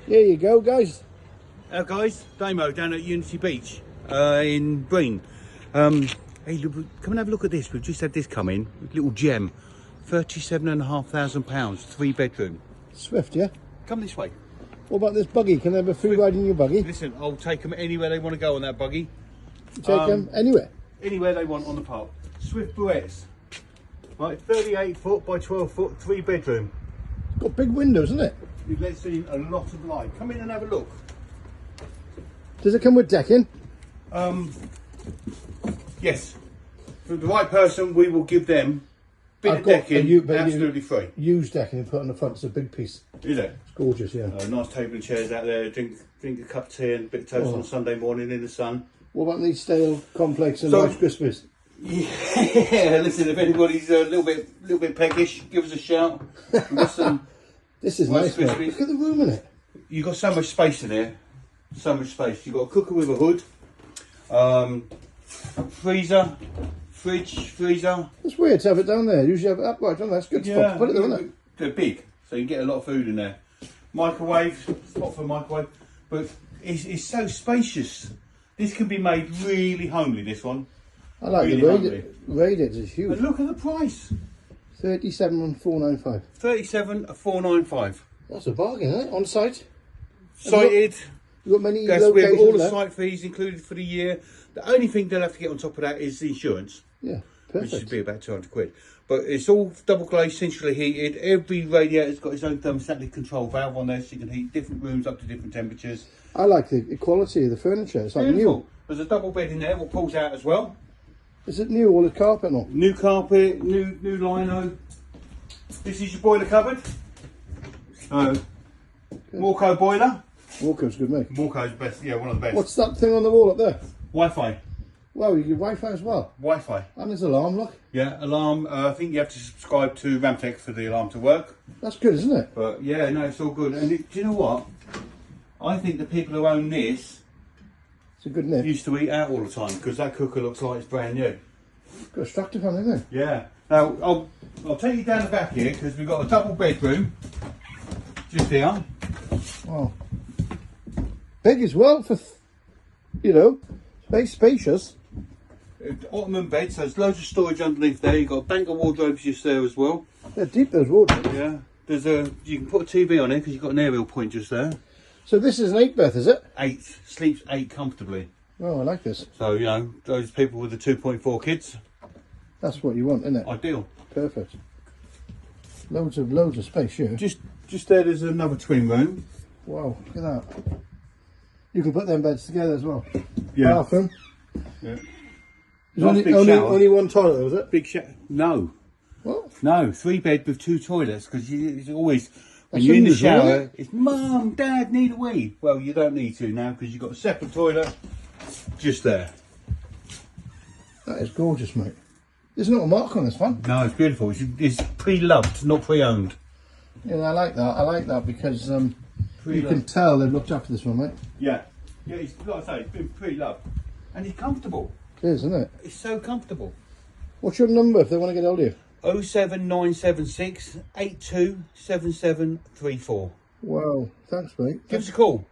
Here you go, guys. Hello guys, Damo down at Unity Beach in Breen. Hey, look, come and have a look at this. We've just had this come in, little gem, £37,500, 3-bedroom. Swift, yeah? Come this way. What about this buggy? Can they have a free ride in your buggy? Listen, I'll take them anywhere they want to go on that buggy. You take them anywhere? Anywhere they want on the park. Swift Brewettes. Right, 38 foot by 12 foot, 3-bedroom. It's got big windows, isn't it? It lets in a lot of light. Come in and have a look. Does it come with decking? Yes. For the right person, we will give them bit of decking, absolutely free. Used decking and put on the front. It's a big piece. Is it? It's gorgeous, yeah. Nice table and chairs out there. Drink a cup of tea and a bit of toast on a Sunday morning in the sun. What about these stale cornflakes and Rice Krispies? Yeah, listen, if anybody's a little bit peckish, give us a shout. This is nice, mate. Look at the room in it. You've got so much space in here. So much space. You've got a cooker with a hood. Freezer. Fridge, freezer. It's weird to have it down there. Usually have it upright, don't they? That's good spot to put it there, isn't it? They're big, so you can get a lot of food in there. Microwave, spot for a microwave. But it's so spacious. This can be made really homely, this one. I like really the radiators. It's huge. And look at the price. 37,495. 37,495. That's a bargain, isn't it? On site. Sighted. You've got many Yes, locations we have all the there. site fees included for the year. The only thing they'll have to get on top of that is the insurance. Yeah, perfect. Which should be about 200 quid. But it's all double glazed, centrally heated. Every radiator's got its own thermostatic control valve on there, so you can heat different rooms up to different temperatures. I like the quality of the furniture. It's like new. There's a double bed in there, what pulls out as well. Is it new? All the carpet and all? New carpet, new lino. This is your boiler cupboard. Morco boiler. Morco's good, mate. Morco's best, yeah, one of the best. What's that thing on the wall up there? Wi-Fi. Wow, you get Wi-Fi as well. Wi-Fi. And there's alarm, look. Yeah, alarm. I think you have to subscribe to Ramtech for the alarm to work. That's good, isn't it? But yeah, no, it's all good. And do you know what? I think the people who own this It's a good nip. used to eat out all the time because that cooker looks like it's brand new. Got a structure on it, isn't it? Yeah. Now I'll take you down the back here because we've got a double bedroom just here. Wow. Big as well for, spacious. Ottoman bed, so there's loads of storage underneath there. You've got a bank of wardrobes just there as well. They're deep, those wardrobes. Yeah. You can put a TV on it because you've got an aerial point just there. So this is an 8-berth, is it? 8. Sleeps 8 comfortably. Oh, I like this. So, those people with the 2.4 kids. That's what you want, isn't it? Ideal. Perfect. Loads of space here. Just there's another twin room. Wow, look at that. You can put them beds together as well. Yeah. Bathroom. Yeah. There's only one toilet, though, is it? Big shower. No. What? No, 3-bed with 2 toilets because it's always when you're in the shower. It's Mum, Dad, need a wee. Well, you don't need to now because you've got a separate toilet just there. That is gorgeous, mate. There's not a mark on this one. No, it's beautiful. It's pre-loved, not pre-owned. Yeah, I like that. I like that because you can tell they've looked after this one, mate. Yeah. Yeah, it's, like I say, it's been pre-loved. And it's comfortable. It is, isn't it? It's so comfortable. What's your number if they want to get hold of you? 07976 827734. Wow, thanks, mate. Give us a call.